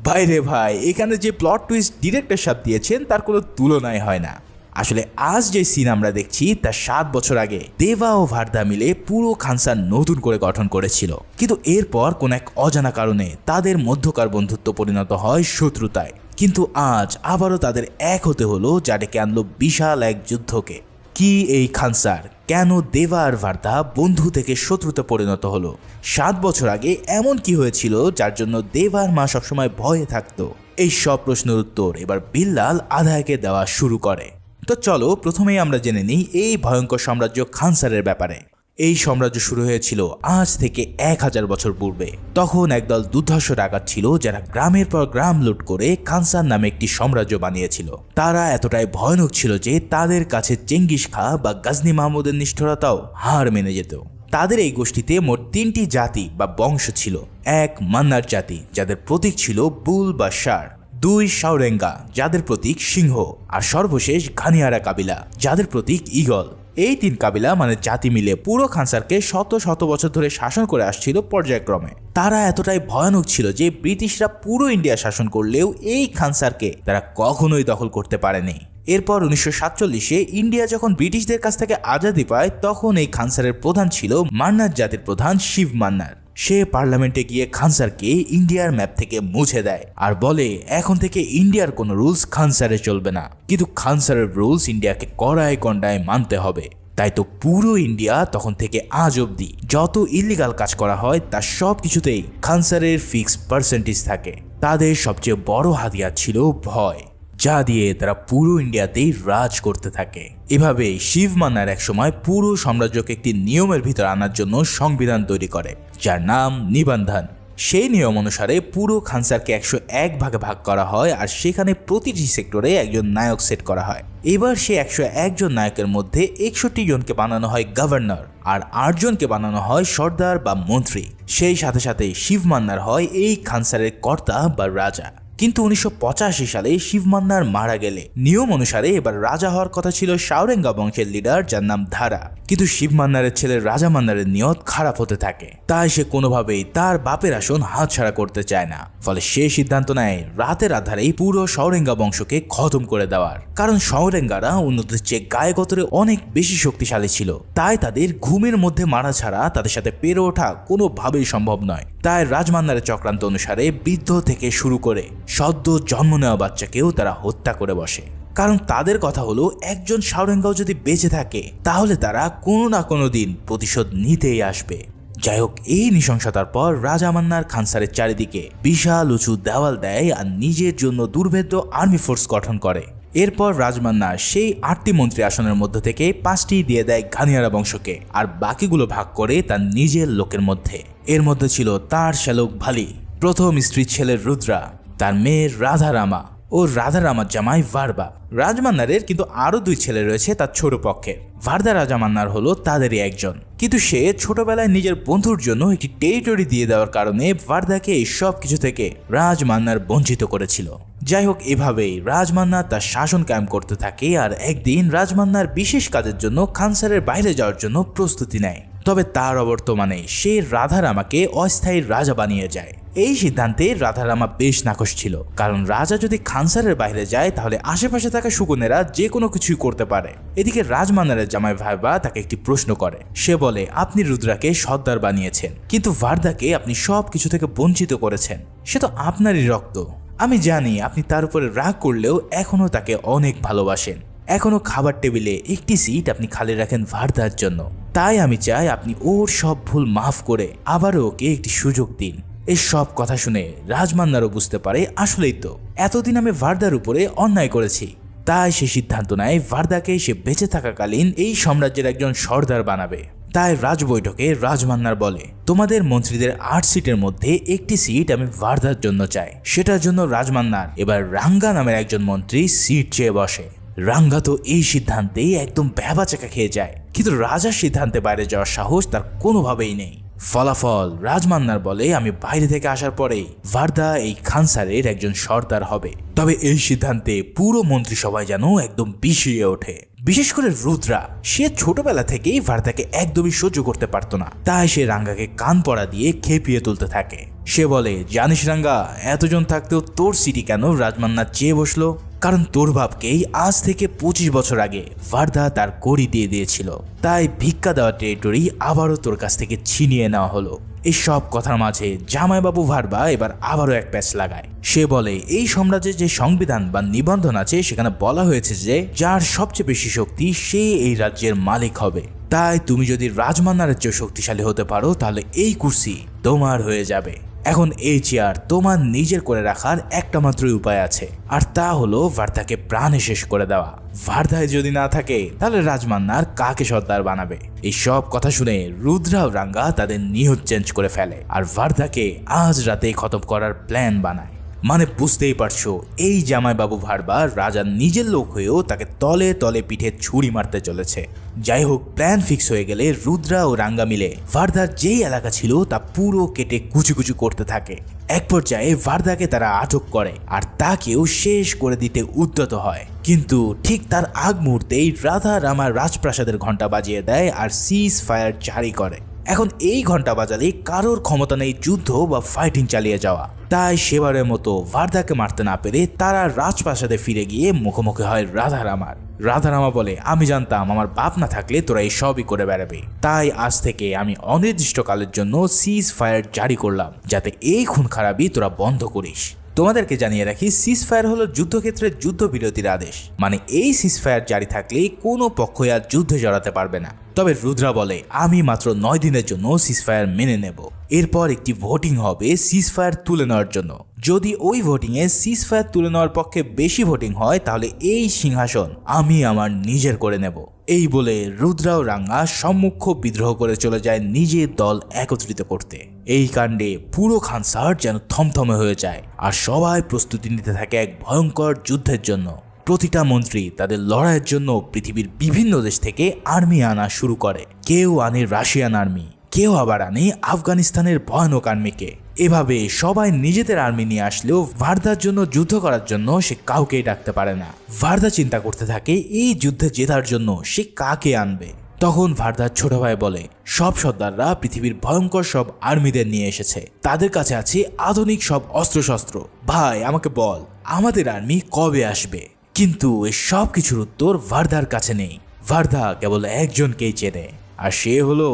বাইরে ভাই, এখানে যে প্লট টুইস্ট ডিরেক্টর সাহেব দিয়েছেন তার কোনো তুলনাই হয় না। আসলে আজ যে সিন আমরা দেখছি তার 7 বছর আগে দেবা ও ভার্দা মিলে পুরো খানসার নতুন করে গঠন করেছিল, কিন্তু এরপর কোন এক অজানা কারণে তাদের মধ্যকার বন্ধুত্ব পরিণত হয় শত্রুতায়। কিন্তু আজ আবারও তাদের এক হতে হলো, যা ডেকে আনলো বিশাল এক যুদ্ধকে। কি এই খানসার, কেন দেবা আর ভার্দা বন্ধু থেকে শত্রুতে পরিণত হলো? 7 বছর আগে এমন কি হয়েছিল যার জন্য দেবার মা সবসময় ভয়ে থাকতো? এই সব প্রশ্নের উত্তর এবার বিল্লাল আদায়কে দেওয়া শুরু করে। তো চলো প্রথমেই আমরা জেনে নিই এই ভয়ঙ্কর সাম্রাজ্য খানসারের ব্যাপারে। এই সাম্রাজ্য শুরু হয়েছিল আজ থেকে 1000 বছর পূর্বে। তখন একদল দুর্ধর্ষ ডাকাত ছিল যারা গ্রামের পর গ্রাম লুট করে খানসার নামে একটি সাম্রাজ্য বানিয়েছিল। তারা এতটাই ভয়ানক ছিল যে তাদের কাছে চেঙ্গিস খা বা গজনী মাহমুদের নিষ্ঠুরতাও হার মেনে যেত। তাদের এই গোষ্ঠীতে মোট 3টি জাতি বা বংশ ছিল। 1 মান্নার জাতি, যাদের প্রতীক ছিল বুল বা ষাঁড়। 2 সাউরেঙ্গা, যাদের প্রতীক সিংহ। আর সর্বশেষ ঘানিয়ারা কাবিলা, যাদের প্রতীক ঈগল। এই 3 কাবিলা মানে জাতি মিলে পুরো খানসারকে শত শত বছর ধরে শাসন করে আসছিল পর্যায়ক্রমে। তারা এতটাই ভয়ানক ছিল যে ব্রিটিশরা পুরো ইন্ডিয়া শাসন করলেও এই খানসারকে তারা কখনোই দখল করতে পারেনি। এরপর 1947-এ ইন্ডিয়া যখন ব্রিটিশদের কাছ থেকে আজাদি পায় তখন এই খানসারের প্রধান ছিল মান্নার জাতির প্রধান শিব মান্নার। সে পার্লামেন্টে গিয়ে খানসারকে ইন্ডিয়ার ম্যাপ থেকে মুছে দেয় আর বলে এখন থেকে ইন্ডিয়ার কোনো রুলস খানসারে চলবে না, কিন্তু খানসারের রুলস ইন্ডিয়াকে কড়ায় কন্ডায় মানতে হবে। তাই তো পুরো ইন্ডিয়া তখন থেকে আজ অবধি যত ইলিগাল কাজ করা হয় তার সব কিছুতেই খানসারের ফিক্সড পার্সেন্টেজ থাকে। তাদের সবচেয়ে বড় হাতিয়ার ছিল ভয়, যা দিয়ে তারা পুরো ইন্ডিয়াতেই রাজ করতে থাকে। এভাবে শিব মান্নার এক সময় পুরো সাম্রাজ্যকে একটি নিয়মের ভিতর আনার জন্য সংবিধান তৈরি করে, যার নাম নিবন্ধন। সেই নিয়ম অনুসারে পুরো খানসারকে 101 ভাগে ভাগ করা হয় আর সেখানে প্রতিটি সেক্টরে একজন নায়ক সেট করা হয়। এবার সে 101 জন নায়কের মধ্যে 61 জনকে বানানো হয় গভর্নর আর 8 জনকে বানানো হয় সর্দার বা মন্ত্রী। সেই সাথে সাথে শিব মান্নার হয় এই খানসারের কর্তা বা রাজা। কিন্তু 1985 সালে শিব মান্নার মারা গেলে নিয়ম অনুসারে এবার রাজা হওয়ার কথা ছিল সাউরেঙ্গা বংশের লিডার, যার নাম ধারা। কিন্তু শিব মান্নারের ছেলে রাজা মান্নারের নিয়ত খারাপ হতে থাকে, তাই সে কোনোভাবেই তার বাপের আসন হাতছাড়া করতে চায় না। ফলে সে সিদ্ধান্ত নেয় রাতের আধারেই পুরো সাউরেঙ্গা বংশকে খতম করে দেওয়ার। কারণ সাউরেঙ্গারা অন্যদের চেয়ে গায়ে গতরে অনেক বেশি শক্তিশালী ছিল, তাই তাদের ঘুমের মধ্যে মারা ছাড়া তাদের সাথে পেরে ওঠা কোনোভাবেই সম্ভব নয়। তাই রাজমান্নারের চক্রান্ত অনুসারে বৃদ্ধ থেকে শুরু করে সদ্য জন্ম নেওয়া বাচ্চাকেও তারা হত্যা করে বসে। কারণ তাদের কথা হলো একজন সাউরেঙ্গাও যদি বেঁচে থাকে তাহলে তারা কোনো না কোনো দিন প্রতিশোধ নিতেই আসবে। যাই হোক, এই নৃশংসতার পর রাজা মান্নার খানসারের চারিদিকে বিশাল উঁচু দেওয়াল দেয় আর নিজের জন্য দুর্ভেদ্য আর্মি ফোর্স গঠন করে। এরপর রাজমান্না সেই 8টি মন্ত্রী আসনের মধ্যে থেকে 5টি দিয়ে দেয় ঘানিয়ারা বংশকে আর বাকিগুলো ভাগ করে তার নিজের লোকের মধ্যে। এর মধ্যে ছিল তার শ্যালক ভালি, প্রথম স্ত্রীর ছেলে রুদ্রা, তার মেয়ে রাধারামা ও রাধারামার জামাই ভার্বা। রাজমান্নারের কিন্তু আরো 2 ছেলে রয়েছে তার ছোট পক্ষে। ভার্দা রাজামান্নার হলো তাদেরই একজন, কিন্তু সে ছোটবেলায় নিজের বন্ধুর জন্য একটি টেরিটরি দিয়ে দেওয়ার কারণে ভার্দাকে এই সব কিছু থেকে রাজমান্নার বঞ্চিত করেছিল। যাই হোক, এভাবেই রাজমান্নার তার শাসন কায়েম করতে থাকে আর একদিন রাজমান্নার বিশেষ কাজের জন্য খানসারের বাইরে যাওয়ার জন্য প্রস্তুতি নেয়। তবে তার অবর্তমানে সে রাধারামাকে অস্থায়ী রাজা বানিয়ে যায়। এই সিদ্ধান্তে রাধারামা বেশ নাখোশ ছিল, কারণ রাজা যদি খানসারের বাইরে যায় তাহলে আশেপাশে থাকা শুকনেরা যে কোনো কিছুই করতে পারে। এদিকে রাজমান্নারের জামাই ভাইবা তাকে একটি প্রশ্ন করে। সে বলে, আপনি রুদ্রাকে সর্দার বানিয়েছেন, কিন্তু ভার্দাকে আপনি সব কিছু থেকে বঞ্চিত করেছেন। সে তো আপনারই রক্ত। আমি জানি আপনি তার উপরে রাগ করলেও এখনো তাকে অনেক ভালোবাসেন। এখনো খাবার টেবিলে একটি সিট আপনি খালি রাখেন ভার্দার জন্য। তাই আমি চাই আপনি ওর সব ভুল মাফ করে আবারও ওকে একটি সুযোগ দিন। এই সব কথা শুনে রাজমান্নারও বুঝতে পারে আসলেই তো এতদিন আমি ভার্দার উপরে অন্যায় করেছি। তাই সে সিদ্ধান্ত নেয় ভার্দাকে সে বেঁচে থাকাকালীন এই সাম্রাজ্যের একজন সর্দার বানাবে। তাই রাজ বৈঠকে রাজমান্নার বলে, তোমাদের মন্ত্রীদের 8 সিটের মধ্যে একটি সিট আমি ভার্দার জন্য চাই। সেটার জন্য রাজমান্নার এবার রাঙ্গা নামের একজন মন্ত্রী সিট চেয়ে বসে। রাঙ্গা তো এই সিদ্ধান্তে একদম ভ্যাবাচাকা খেয়ে যায়, কিন্তু রাজার সিদ্ধান্তে বাইরে যাওয়ার সাহস তার কোনোভাবেই নেই। ফলাফল রাজমান্নার বলে, আমি বাইরে থেকে আসার পরেই ভার্দা এই খানসারের একজন সর্দার হবে। তবে এই সিদ্ধান্তে পুরো মন্ত্রিসভায় যেন একদম বিষিয়ে ওঠে। বিশেষ করে রুদ্রা, সে ছোটবেলা থেকেই ভার্দাকে একদমই সহ্য করতে পারতো না। তাই সে রাঙ্গাকে কান পড়া দিয়ে খেপিয়ে তুলতে থাকে। সে বলে, জানিস রাঙ্গা, এতজন থাকতেও তোর সিটি কেন রাজমান্নার চেয়ে বসলো? কারণ তোর বাপকেই আজ থেকে 25 বছর আগে ভার্দা তার কড়ি দিয়ে দিয়েছিল। তাই ভিক্ষা দেওয়া টেরিটরি আবারও তোর কাছ থেকে ছিনিয়ে নেওয়া হলো। এই সব কথার মাঝে জামাইবাবু ভার্বা এবার আবারও এক প্যাচ লাগায়। সে বলে, এই সাম্রাজ্যের যে সংবিধান বা নিবন্ধন আছে সেখানে বলা হয়েছে যে যার সবচেয়ে বেশি শক্তি সে এই রাজ্যের মালিক হবে। তাই তুমি যদি রাজমান্নারের চেয়ে শক্তিশালী হতে পারো তাহলে এই কুর্সি তোমার হয়ে যাবে। এখন এই চেয়ার তোমার নিজের করে রাখার একটা মাত্রই উপায় আছে, আর তা হলো ভার্দাকে প্রাণে শেষ করে দেওয়া। ভার্দায় যদি না থাকে তাহলে রাজমান্নার কাকে সর্দার বানাবে? এই সব কথা শুনে রুদ্রা ও রাঙ্গা তাদের নিয়ত চেঞ্জ করে ফেলে আর ভার্দাকে আজ রাতেই খতম করার প্ল্যান বানায়। মানে বুঝতেই পারছো, এই জামাইবাবু ভার্বা রাজার নিজের লোক হয়েও তাকে তলে তলে পিঠে ছুরি মারতে চলেছে। যাই হোক, প্ল্যান ফিক্স হয়ে গেলে রুদ্রা ও রাঙ্গা মিলে ভার্দার যেই এলাকা ছিল তা পুরো কেটে কুচি কুচি করতে থাকে। এক পর্যায়ে ভার্দাকে তারা আটক করে আর তাকেও শেষ করে দিতে উদ্যত হয়। কিন্তু ঠিক তার আগ মুহূর্তেই রাধা রামার রাজপ্রাসাদের ঘন্টা বাজিয়ে দেয় আর সিজ ফায়ার জারি করে। এখন এই ঘন্টা বাজালে কারোর ক্ষমতা নেই যুদ্ধ বা ফাইটিং চালিয়ে যাওয়া। তাই সেবারের মতো ভার্দাকে মারতে না পেরে তারা রাজপ্রাসাদে ফিরে গিয়ে মুখোমুখি হয় রাধারামার। রাধারামা বলে, আমি জানতাম আমার বাপ না থাকলে তোরা এই সবই করে বেড়াবে। তাই আজ থেকে আমি অনির্দিষ্টকালের জন্য সিজ ফায়ার জারি করলাম, যাতে এই খুন খারাপই তোরা বন্ধ করিস। তোমাদেরকে জানিয়ে রাখি, সিজ ফায়ার হলো যুদ্ধক্ষেত্রে যুদ্ধবিরতির আদেশ। মানে এই সিজ ফায়ার জারি থাকলে কোনো পক্ষই আর যুদ্ধে জড়াতে পারবে না। তবে রুদ্রা বলে, আমি মাত্র 9 দিনের জন্য সিজ ফায়ার মেনে নেব। এরপর একটি ভোটিং হবে সিজ ফায়ার তুলে নেওয়ার জন্য। যদি ওই ভোটিংয়ে সিজ ফায়ার তুলে নেওয়ার পক্ষে বেশি ভোটিং হয় তাহলে এই সিংহাসন আমি আমার নিজের করে নেব। এই বলে রুদ্রা ও রাঙ্গা সম্মুখ বিদ্রোহ করে চলে যায় নিজের দল একত্রিত করতে। এই কাণ্ডে পুরো খানসার যেন থমথমে হয়ে যায় আর সবাই প্রস্তুতি নিতে থাকে এক ভয়ঙ্কর যুদ্ধের জন্য। প্রতিটা মন্ত্রী তাদের লড়াইয়ের জন্য পৃথিবীর বিভিন্ন দেশ থেকে আর্মি আনা শুরু করে। কেউ আনে রাশিয়ান আর্মি, কেউ আবার আনে আফগানিস্তানের ভয়ানক আর্মিকে। এভাবে সবাই নিজেদের আর্মি নিয়ে আসলেও ভার্দার জন্য যুদ্ধ করার জন্য সে কাউকেই ডাকতে পারে না। ভার্দা চিন্তা করতে থাকে এই যুদ্ধে জেতার জন্য সে কাকে আনবে। তখন ভার্দার ছোট ভাই বলে, সব সর্দাররা পৃথিবীর ভয়ঙ্কর সব আর্মিদের নিয়ে এসেছে, তাদের কাছে আছে আধুনিক সব অস্ত্রশস্ত্র। ভাই আমাকে বল, আমাদের আর্মি কবে আসবে? কিন্তু এই সব কিছুর উত্তর ভার্দার কাছে নেই। ভার্দা কেবল একজনকেই চেনে, আর সে হলো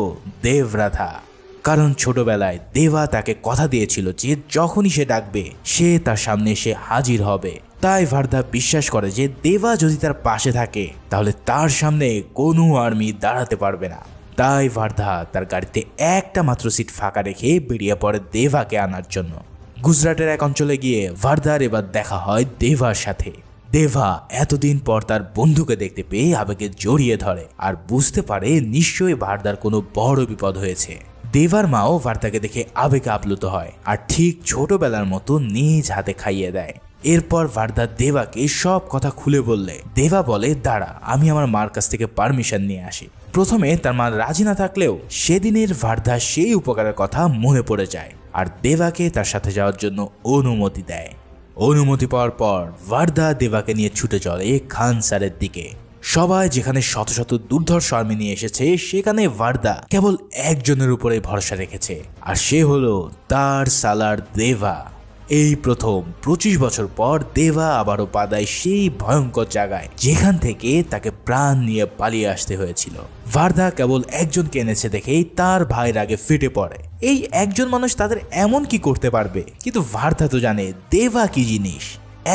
দেবরাধা। কারণ ছোটবেলায় দেবা তাকে কথা দিয়েছিল যে যখনই সে ডাকবে সে তার সামনে এসে হাজির হবে। তাই ভার্দা বিশ্বাস করে যে দেবা যদি তার পাশে থাকে তাহলে তার সামনে কোনো আর্মি দাঁড়াতে পারবে না। তাই ভার্দা তার গাড়িতে একটা মাত্র সিট ফাঁকা রেখে বেরিয়ে পড়ে দেবাকে আনার জন্য। গুজরাটের এক অঞ্চলে গিয়ে ভার্দার এবার দেখা হয় দেবার সাথে। দেবা এতদিন পর তার বন্ধুকে দেখতে পেয়ে আবেগে জড়িয়ে ধরে আর বুঝতে পারে নিশ্চয়ই ভার্দার কোনো বড় বিপদ হয়েছে। দেবার মাও ভার্দাকে দেখে আবেগে আপ্লুত হয় আর ঠিক ছোটবেলার মতো নিজ হাতে খাইয়ে দেয়। এরপর ভার্দা দেবাকে সব কথা খুলে বললে দেবা বলে, দাঁড়া আমি আমার মার কাছ থেকে পারমিশন নিয়ে আসি। প্রথমে তার মা রাজি না থাকলেও সেদিনের ভার্দা সেই উপকারের কথা মনে পড়ে যায় আর দেবাকে তার সাথে যাওয়ার জন্য অনুমতি দেয়। অনুমতি পাওয়ার পর ভার্দা দেবাকে নিয়ে ছুটে চলে খানসারের দিকে। সবাই যেখানে শত শত দুর্ধর্ষ আর্মি নিয়ে এসেছে সেখানে ভার্দা কেবল একজনের উপরে ভরসা রেখেছে, আর সে হলো তার সালার দেবা। এই প্রথম 25 বছর পর দেবা আবারও পা দেয় সেই ভয়ঙ্কর জায়গায় যেখান থেকে তাকে প্রাণ নিয়ে পালিয়ে আসতে হয়েছিল। ভার্দা কেবল একজনকে এনেছে দেখেই তার ভাই রাগে ফেটে পড়ে। এই একজন মানুষ তাদের এমন কি করতে পারবে? কিন্তু ভার্দা তো জানে দেবা কি জিনিস।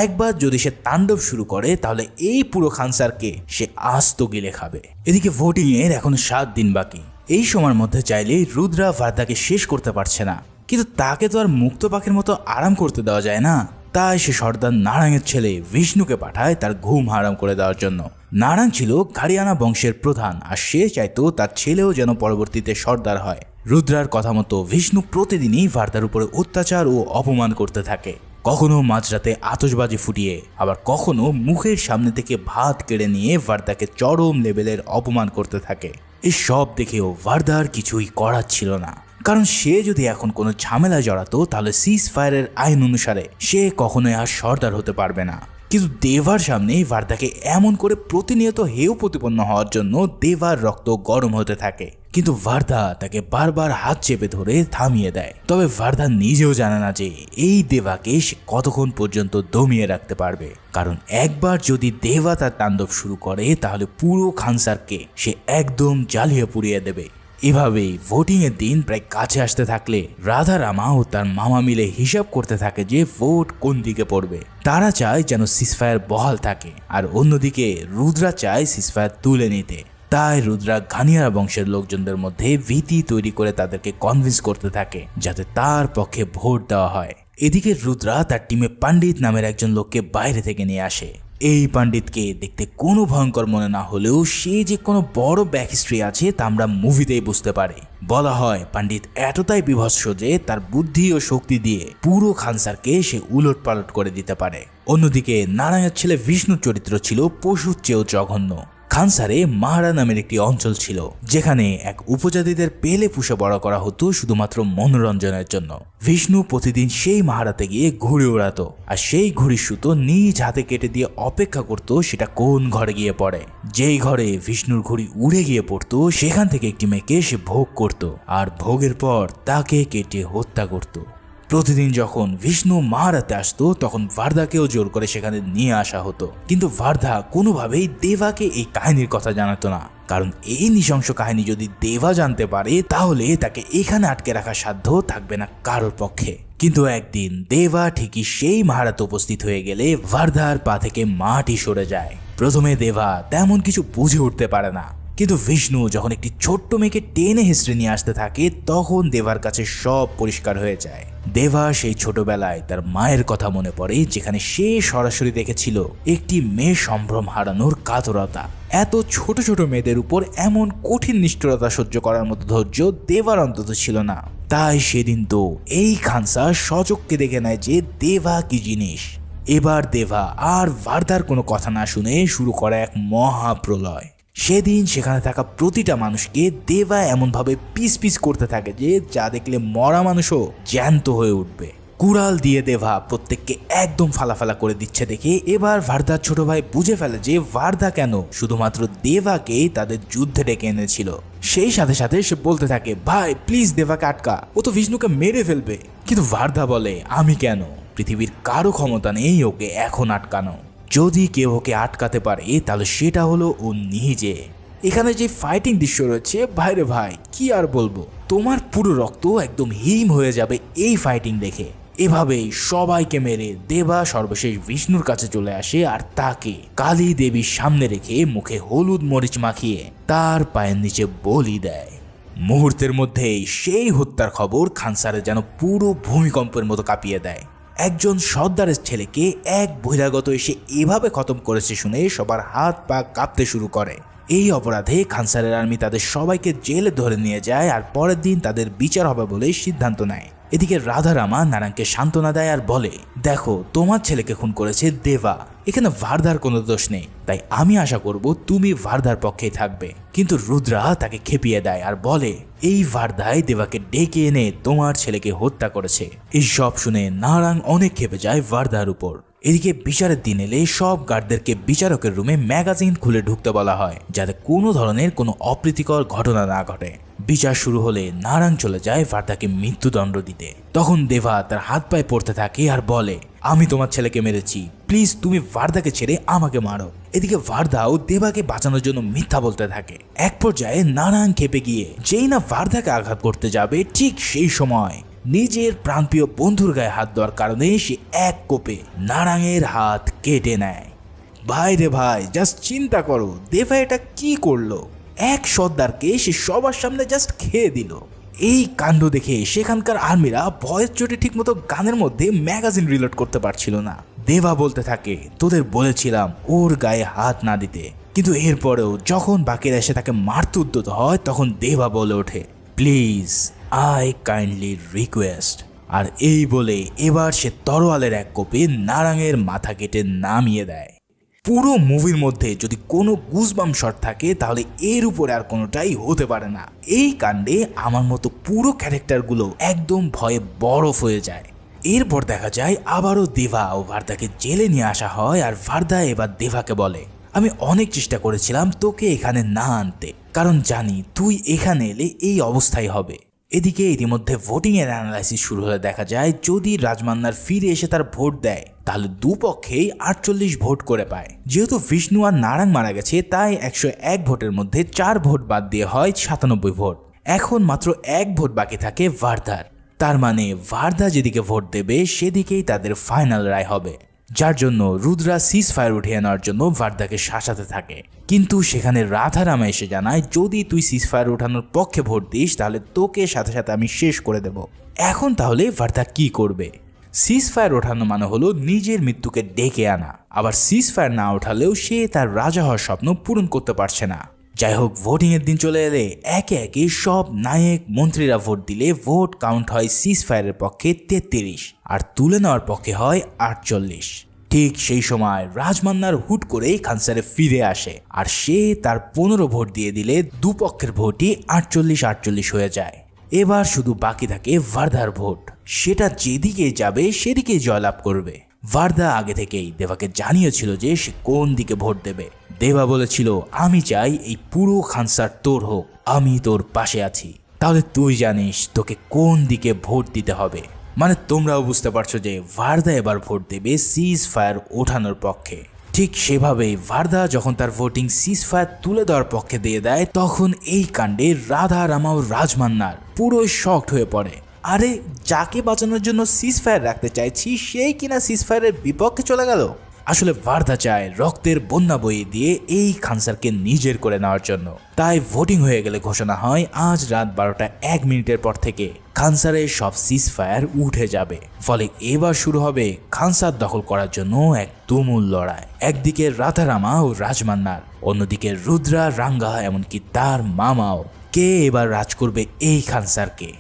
একবার যদি সে তাণ্ডব শুরু করে তাহলে এই পুরো খানসারকে সে আস্ত গিলে খাবে। এদিকে ভোটিং এর এখন 7 দিন বাকি। এই সময়ের মধ্যে চাইলে রুদ্রা ভার্দাকে শেষ করতে পারছে না, কিন্তু তাকে তো আর মুক্ত পাখির মতো আরাম করতে দেওয়া যায় না। তাই সে সর্দার নারায়ণের ছেলে বিষ্ণুকে পাঠায় তার ঘুম হারাম করে দেওয়ার জন্য। নারায়ণ ছিল গাড়িয়ানা বংশের প্রধান, আর সে চাইতো তার ছেলেও যেন পরবর্তীতে সর্দার হয়। রুদ্রার কথা মতো বিষ্ণু প্রতিদিনই ভারদার উপরে অত্যাচার ও অপমান করতে থাকে। কখনো মাঝরাতে আতশবাজি ফুটিয়ে, আবার কখনো মুখের সামনে থেকে ভাত কেড়ে নিয়ে ভারদাকে চরম লেভেলের অপমান করতে থাকে। এই সব দেখেও ভারদার কিছুই করার ছিল না, কারণ সে যদি এখন কোনো ঝামেলায় জড়াতো তাহলে সিজ ফায়ারের আইন অনুসারে সে কখনোই আর সর্দার হতে পারবে না। কিন্তু দেভার সামনে ভারদাকে এমন করে প্রতিনিয়ত হেয় প্রতিপন্ন হওয়ার জন্য দেভার রক্ত গরম হতে থাকে। কিন্তু ভারদা তাকে বারবার হাত চেপে ধরে থামিয়ে দেয়। তবে ভারদা নিজেও জানে না যে এই দেভাকে সে কতক্ষণ পর্যন্ত দমিয়ে রাখতে পারবে, কারণ একবার যদি দেবা তার তাণ্ডব শুরু করে তাহলে পুরো খানসারকে সে একদম জ্বালিয়ে পুড়িয়ে দেবে। এভাবেই ভোটিং এর দিন প্রায় কাছে আসতে থাকলে রাধারামা ও তার মামা মিলে হিসাব করতে থাকে যে ভোট কোন দিকে পড়বে। তারা চায় যেন সিজফায়ার বহাল থাকে, আর অন্যদিকে রুদ্রা চায় সিজফায়ার তুলে নিতে। তাই রুদ্রা ঘানিয়ারা বংশের লোকজনদের মধ্যে ভীতি তৈরি করে তাদেরকে কনভিন্স করতে থাকে যাতে তার পক্ষে ভোট দেওয়া হয়। এদিকে রুদ্রা তার টিমে পণ্ডিত নামের একজন লোককে বাইরে থেকে নিয়ে আসে। এই পণ্ডিতকে দেখতে কোনো ভয়ঙ্কর মনে না হলেও সে যে কোনো বড় ব্যাক হিস্ট্রি আছে তা আমরা মুভিতেই বুঝতে পারি। বলা হয় পণ্ডিত এতটাই বিভৎস যে তার বুদ্ধি ও শক্তি দিয়ে পুরো খানসারকে সে উলট পালট করে দিতে পারে। অন্যদিকে নারায়ণের ছেলে বিষ্ণুর চরিত্র ছিল পশুর চেয়েও জঘন্য। খানসারে মাহারা নামের একটি অঞ্চল ছিল যেখানে এক উপজাতিদের পেলে পুষে বড় করা হতো শুধুমাত্র মনোরঞ্জনের জন্য। বিষ্ণু প্রতিদিন সেই মাহারাতে গিয়ে ঘুড়ি ওড়াতো, আর সেই ঘুড়ির সুতো নিজ হাতে কেটে দিয়ে অপেক্ষা করত সেটা কোন ঘরে গিয়ে পড়ে। যেই ঘরে বিষ্ণুর ঘুড়ি উড়ে গিয়ে পড়তো সেখান থেকে একটি মেয়েকে সে ভোগ করত, আর ভোগের পর তাকে কেটে হত্যা করত। প্রতিদিন যখন বিষ্ণু মাহারাতে আসতো তখন ভারদাকেও জোর করে সেখানে নিয়ে আসা হতো, কিন্তু ভারদা কোনোভাবেই দেবাকে এই কাহিনীর কথা জানাতো না, কারণ এই নৃশংস কাহিনী যদি দেবা জানতে পারে তাহলে তাকে এখানে আটকে রাখার সাধ্য থাকবে না কারোর পক্ষে। কিন্তু একদিন দেবা ঠিকই সেই মাহারাতে উপস্থিত হয়ে গেলে ভারদার পা থেকে মাটি সরে যায়। প্রথমে দেবা তেমন কিছু বুঝে উঠতে পারে না, কিন্তু বিষ্ণু যখন একটি ছোট্ট মেয়েকে টেনে হিস্ট্রি নিয়ে আসতে থাকে তখন দেবার কাছে সব পরিষ্কার হয়ে যায়। দেবা সেই ছোটবেলায় তার মায়ের কথা মনে পড়ে, যেখানে সে সরাসরি দেখেছিল একটি মেয়ে সম্ভ্রম হারানোর কাতরতা। এত ছোট ছোট মেয়েদের উপর এমন কঠিন নিষ্ঠুরতা সহ্য করার মতো ধৈর্য দেবার অন্তত ছিল না। তাই সেদিন তো এই খানসা সচক্ষে দেখে নেয় যে দেবা কি জিনিস। এবার দেবা আর ভারদার কোনো কথা না শুনে শুরু করে এক মহাপ্রলয়। সেদিন সেখানে থাকা প্রতিটা মানুষকে দেবা এমনভাবে পিস পিস করতে থাকে যে যা দেখলে মরা মানুষও জ্যান্ত হয়ে উঠবে। কুড়াল দিয়ে দেবা প্রত্যেককে একদম ফালাফালা করে দিচ্ছে দেখে এবার ভারদার ছোট ভাই বুঝে ফেলে যে ভারদা কেন শুধুমাত্র দেবাকে তাদের যুদ্ধে ডেকে এনেছিল। সেই সাথে সাথে সে বলতে থাকে, ভাই প্লিজ দেবাকে আটকা, ও তো বিষ্ণুকে মেরে ফেলবে। কিন্তু ভারদা বলে, আমি কেন, পৃথিবীর কারো ক্ষমতা নেই ওকে এখন আটকানো। যদি কেউ ওকে আটকাতে পারে তাহলে সেটা হলো ও নিজে। এখানে যে ফাইটিং দৃশ্য রয়েছে ভাইরে ভাই কি আর বলবো, তোমার পুরো রক্ত একদম হিম হয়ে যাবে এই ফাইটিং দেখে। এভাবেই সবাইকে মেরে দেবা সর্বশেষ বিষ্ণুর কাছে চলে আসে আর তাকে কালী দেবীর সামনে রেখে মুখে হলুদ মরিচ মাখিয়ে তার পায়ের নিচে বলি দেয়। মুহূর্তের মধ্যেই সেই হত্যার খবর খানসারে যেন পুরো ভূমিকম্পের মতো কাঁপিয়ে দেয়। একজন সর্দারের ছেলেকে এক বহিরাগত এসে এভাবে খতম করেছে শুনে সবার হাত পা কাঁপতে শুরু করে। এই অপরাধে খানসারের আর্মি তাদের সবাইকে জেলে ধরে নিয়ে যায় আর পরের দিন তাদের বিচার হবে বলে সিদ্ধান্ত নেয়। এদিকে রাধারামা নারায়ণকে সান্ত্বনা দেয় আর বলে, দেখো তোমার ছেলেকে খুন করেছে দেবা, এখানে ভারদার কোনো দোষ নেই, তাই আমি আশা করব তুমি ভারদার পক্ষেই থাকবে। কিন্তু রুদ্রা তাকে খেপিয়ে দেয় আর বলে, এই ভারদাই দেবাকে ডেকে এনে তোমার ছেলেকে হত্যা করেছে। এই সব শুনে নারায়ণ অনেক খেপে যায় ভারদার উপর। এদিকে বিচারের দিন এলে সব গার্ডদেরকে বিচারকের রুমে ম্যাগাজিন খুলে ঢুকতে বলা হয় যাতে কোনো ধরনের কোনো অপ্রীতিকর ঘটনা না ঘটে। বিচার শুরু হলে নারায়ণ চলে যায় ভারদাকে মৃত্যুদণ্ড দিতে। তখন দেবা তার হাত পায়ে পড়তে থাকে আর বলে, আমি তোমার ছেলেকে মেরেছি, প্লিজ তুমি ভারদাকে ছেড়ে আমাকে মারো। এদিকে ভারদাও দেবাকে বাঁচানোর জন্য মিথ্যা বলতে থাকে। এক পর্যায়ে নারায়ণ খেপে গিয়ে যেই না ভারদাকে আঘাত করতে যাবে ঠিক সেই সময় নিজের প্রাণপ্রিয় বন্ধুর গায়ে হাত দেওয়ার কারণে সে এক কোপে নারায়ণের হাত কেটে নেয়। ভাই রে ভাই, জাস্ট চিন্তা করো দেবা এটা কি করলো। এক সর্দারকে সে সবার সামনে জাস্ট খেয়ে দিল। এই কাণ্ড দেখে সেখানকার আর্মিরা ভয়ের চোটে ঠিকমতো গানের মধ্যে ম্যাগাজিন রিলোড করতে পারছিল না। দেবা বলতে থাকে, তোদের বলেছিলাম ওর গায়ে হাত না দিতে, কিন্তু এরপরেও যখন বাকিরা এসে তাকে মারতে উদ্যত হয় তখন দেবা বলে ওঠে, প্লিজ আই কাইন্ডলি রিকোয়েস্ট। আর এই বলে এবার সে তরোয়ালের এক কোপে নারাঙের মাথা কেটে নামিয়ে দেয়। পুরো মুভির মধ্যে যদি কোনো গুজবাম শট থাকে তাহলে এর উপরে আর কোনোটাই হতে পারে না। এই কাণ্ডে আমার মতো পুরো ক্যারেক্টারগুলো একদম ভয়ে বরফ হয়ে যায়। এরপর দেখা যায় আবারও দেবা ও ভার্দাকে জেলে নিয়ে আসা হয়, আর ভার্দা এবার দেবাকে বলে, আমি অনেক চেষ্টা করেছিলাম তোকে এখানে না আনতে, কারণ জানি তুই এখানে এলে এই অবস্থাই হবে। এদিকে ইতিমধ্যে ভোটিং এর অ্যানালাইসিস শুরু হলে দেখা যায় যদি রাজমান্নার ফিরে এসে তার ভোট দেয় তাহলে দুপক্ষেই 48 ভোট করে পায়। যেহেতু বিষ্ণু আর নারাং মারা গেছে তাই 101 ভোটের মধ্যে 4 ভোট বাদ দিয়ে হয় 97 ভোট। এখন মাত্র 1 ভোট বাকি থাকে ভার্দার। তার মানে ভার্দা যেদিকে ভোট দেবে সেদিকেই তাদের ফাইনাল রায় হবে, যার জন্য রুদ্রা সিজ ফায়ার উঠিয়ে নেওয়ার জন্য ভার্দাকে শাসাতে থাকে। কিন্তু সেখানে রাধারামা এসে জানায়, যদি তুই সিজ ফায়ার উঠানোর পক্ষে ভোট দিস তাহলে তোকে সাথে সাথে আমি শেষ করে দেব। এখন তাহলে ভার্দা কি করবে? সিজ ফায়ার ওঠানো মানে হলো নিজের মৃত্যুকে ডেকে আনা, আবার সিজ ফায়ার না ওঠালেও সে তার রাজা হওয়ার স্বপ্ন পূরণ করতে পারছে না। যাই হোক, ভোটিং এর দিন চলে এলে একে একে সব নায়ক মন্ত্রীরা ভোট দিলে ভোট কাউন্ট হয় সিজ ফায়ারের পক্ষে 33 আর তুলে নেওয়ার পক্ষে হয় 48। ঠিক সেই সময় রাজমান্নার হুট করেই খানসারে ফিরে আসে, আর সে তার 15 ভোট দিয়ে দিলে দুপক্ষের ভোটই 48-48 হয়ে যায়। এবার শুধু বাকি থাকে ভার্দার ভোট, সেটা যেদিকে যাবে সেদিকে জয়লাভ করবে। ভার্দা আগে থেকেই দেবাকে জানিয়েছিল যে সে কোন দিকে ভোট দেবে। দেবা বলেছিল, আমি চাই এই পুরো খানসার তোর হোক, আমি তোর পাশে আছি, তাহলে তুই জানিস তোকে কোন দিকে ভোট দিতে হবে। মানে তোমরাও বুঝতে পারছো যে ভার্দা এবার ভোট দেবে সিজ ফায়ার ওঠানোর পক্ষে। ঠিক সেভাবেই ভার্দা যখন তার ভোটিং সিজ ফায়ার তুলে দেওয়ার পক্ষে দিয়ে দেয় তখন এই কাণ্ডে রাধা রামা ও রাজমান্নার পুরোই শকড হয়ে পড়ে। আরে যাকে বাঁচানোর জন্য সিজ ফায়ার রাখতে চাইছি সেই কিনা সিজ ফায়ারের বিপক্ষে চলে গেল। আসলে ভার্দা চায় রক্তের বন্যা বইয়ে দিয়ে এই খানসারকে নিজের করে নেওয়ার জন্য। তাই ভোটিং হয়ে গেলে ঘোষণা হয় আজ রাত 12:01 পর থেকে খানসারের সব সিজ ফায়ার উঠে যাবে। ফলে এবার শুরু হবে খানসার দখল করার জন্য এক তুমুল লড়াই। একদিকে রাধারামা ও রাজমান্নার, অন্যদিকে রুদ্রা, রাঙ্গা, এমনকি তার মামাও। কে এবার রাজ করবে এই খানসারকে?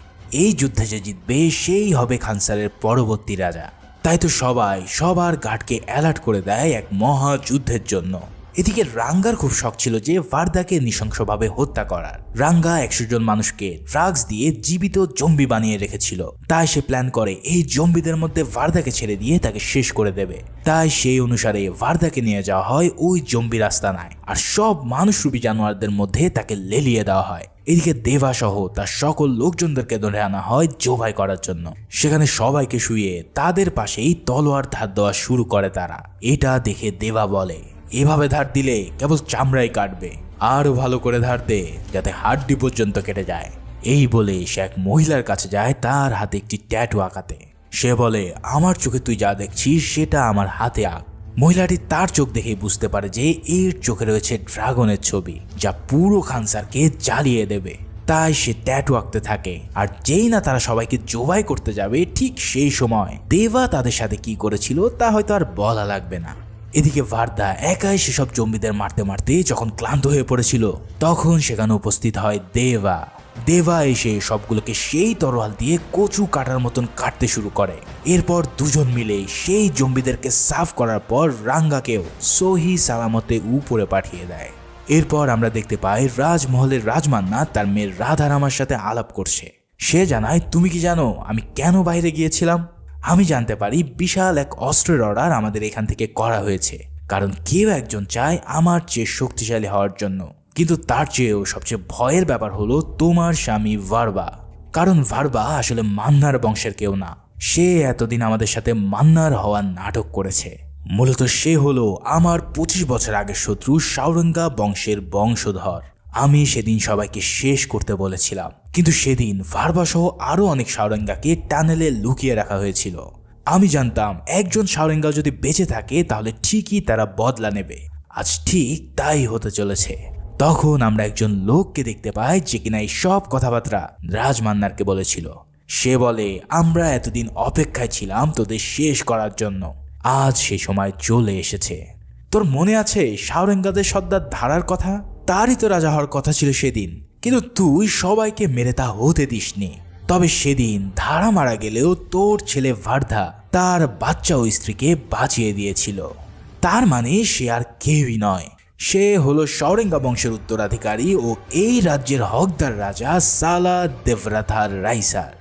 এই যুদ্ধে যে জিতবে সেই হবে খানসারের পরবর্তী রাজা। তাই তো সবাই সবার গার্ডকে অ্যালার্ট করে দেয় এক মহা যুদ্ধের জন্য। এদিকে রাঙ্গার খুব শখ ছিল যে ভার্দাকে নৃশংসভাবে হত্যা করার। রাঙ্গা 100 জন মানুষকে ড্রাগস দিয়ে জীবিত জম্বি বানিয়ে রেখেছিল। তাই সে প্ল্যান করে এই জম্বিদের মধ্যে ভার্দাকে ছেড়ে দিয়ে তাকে শেষ করে দেবে। তাই সেই অনুসারে ভার্দাকে নিয়ে যাওয়া হয় ওই জম্বি রাস্তানায়, আর সব মানুষরূপী জানোয়ারদের মধ্যে তাকে লেলিয়ে দেওয়া হয়। এদিকে দেবা সহ তার সকল লোকজনদেরকে ধরে আনা হয় জবাই করার জন্য। সেখানে সবাইকে শুয়ে তাদের পাশেই তলোয়ার ধার দেওয়া শুরু করে তারা। এটা দেখে দেবা বলে, এভাবে ধার দিলে কেবল চামড়াই কাটবে, আরো ভালো করে ধার দে যাতে হাড্ডি পর্যন্ত কেটে যায়। এই বলে সে এক মহিলার কাছে যায় তার হাতে একটি ট্যাটু আঁকাতে। সে বলে, আমার চোখে তুই যা দেখছিস সেটা আমার হাতে আঁক। মহিলাটি তার চোখ দেখেই বুঝতে পারে যে এর চোখে রয়েছে ড্রাগনের ছবি, যা পুরো খানসারকে জ্বালিয়ে দেবে। তাই সে ট্যাটু আঁকতে থাকে। আর যেই না তারা সবাইকে জবাই করতে যাবে ঠিক সেই সময় দেবা তাদের সাথে কি করেছিল তা হয়তো আর বলা লাগবে না। এদিকে ভার্দা একাই সেসব জম্বিদের মারতে মারতে যখন ক্লান্ত হয়ে পড়েছিল তখন সেখানে উপস্থিত হয় দেবা। দেবা এসে সবগুলোকে সেই তরোয়াল দিয়ে কচু কাটার মতন কাটতে শুরু করে। এরপর দুজন মিলে সেই জম্বিদেরকে সাফ করার পর রাঙ্গাকেও সহি সালামতে উপরে পাঠিয়ে দেয়। এরপর আমরা দেখতে পাই রাজমহলের রাজমান্না তার মেয়ের রাধারামার সাথে আলাপ করছে। সে জানায়, তুমি কি জানো আমি কেন বাইরে গিয়েছিলাম? আমি জানতে পারি বিশাল এক অস্ত্রের অর্ডার আমাদের এখান থেকে করা হয়েছে, কারণ কেউ একজন চায় আমার চেয়ে শক্তিশালী হওয়ার জন্য। কিন্তু তার চেয়েও সবচেয়ে ভয়ের ব্যাপার হলো তোমার স্বামী ভার্বা, কারণ ভার্বা আসলে মান্নার বংশের কেউ না। সে এতদিন আমাদের সাথে মান্নার হওয়ার নাটক করেছে। মূলত সে হলো আমার 25 বছর আগের শত্রু সাউরঙ্গা বংশের বংশধর। আমি সেদিন সবাইকে শেষ করতে বলেছিলাম, কিন্তু সেদিন ভার্বা সহ আরো অনেক সাউরঙ্গাকে টানেলে লুকিয়ে রাখা হয়েছিল। আমি জানতাম একজন সাউরঙ্গা যদি বেঁচে থাকে তাহলে ঠিকই তারা বদলা নেবে। আজ ঠিক তাই হতে চলেছে। তখন আমরা একজন লোককে দেখতে পাই যে কিনা এই সব কথাবার্তা রাজমান্নারকে বলেছিল। সে বলে, আমরা এতদিন অপেক্ষায় ছিলাম তোদের শেষ করার জন্য, আজ সেই সময় চলে এসেছে। তোর মনে আছে সাওরেঙ্গাদের সর্দার ধারার কথা? তারই তো রাজা হওয়ার কথা ছিল সেদিন, কিন্তু তুই সবাইকে মেরে তা হতে দিসনি। তবে সেদিন ধারা মারা গেলেও তোর ছেলে ভার্ধা তার বাচ্চা ও স্ত্রীকে বাঁচিয়ে দিয়েছিল। তার মানে সে আর কেউই নয়, সে হলো সাওরেঙ্গা বংশের উত্তরাধিকারী ও এই রাজ্যের হকদার রাজা সালা দেবরাথার রাইসার।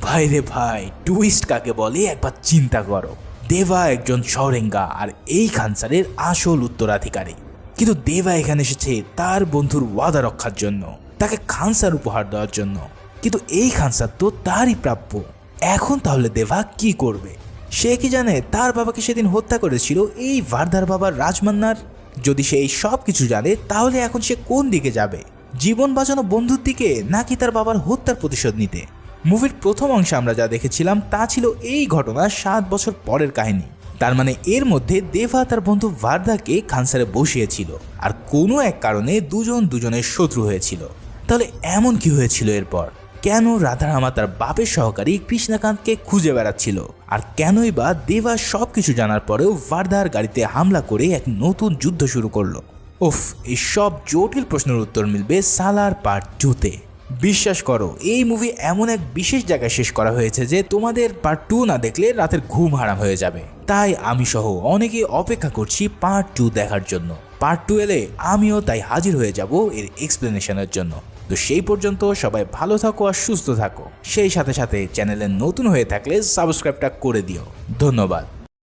ভাই রে ভাই, টুইস্ট কাকে বলে একবার চিন্তা করো। দেবা একজন সাওরেঙ্গা আর এই খানসারের আসল উত্তরাধিকারী, কিন্তু দেবা এখানে এসেছে তার বন্ধুর ওয়াদা রক্ষার জন্য, তাকে খানসার উপহার দেওয়ার জন্য, কিন্তু এই খানসার তো তারই প্রাপ্য। এখন তাহলে দেবা কি করবে? সে কি জানে তার বাবাকে সেদিন হত্যা করেছিল এই ভার্ধার বাবা রাজমান্নার? যদি সে এই সব কিছু জানে তাহলে এখন সে কোন দিকে যাবে? জীবন বাঁচানো বন্ধুর দিকে, নাকি তার বাবার হত্যার প্রতিশোধ নিতে? মুভির প্রথম অংশে আমরা যা দেখেছিলাম তা ছিল এই ঘটনা 7 বছর পরের কাহিনী। তার মানে এর মধ্যে দেবা তার বন্ধু ভার্ধাকে খানসারে বসিয়েছিল, আর কোনো এক কারণে দুজনের শত্রু হয়েছিল। তাহলে এমন কি হয়েছিল এরপর? কেন রাধারামা তার বাপের সহকারী কৃষ্ণকান্তকে খুঁজে বেড়াচ্ছিল? আর কেনই বা দেবা সবকিছু জানার পরেও ভার্ধার গাড়িতে হামলা করে এক নতুন যুদ্ধ শুরু করলো? উফ, এই সব জটিল প্রশ্নের উত্তর মিলবে সালার পার্ট 2-তে। বিশ্বাস করো, এই মুভি এমন এক বিশেষ জায়গায় শেষ করা হয়েছে যে তোমাদের পার্ট 2 না দেখলে রাতের ঘুম হারাম হয়ে যাবে। তাই আমি সহ অনেকে অপেক্ষা করছি পার্ট 2 দেখার জন্য। পার্ট 2 এলে আমিও তাই হাজির হয়ে যাব এর এক্সপ্লেনেশনের জন্য। তো সেই পর্যন্ত সবাই ভালো থাকো আর সুস্থ থাকো। সেই সাথে সাথে চ্যানেলে নতুন হয়ে থাকলে সাবস্ক্রাইবটা করে দিও। ধন্যবাদ।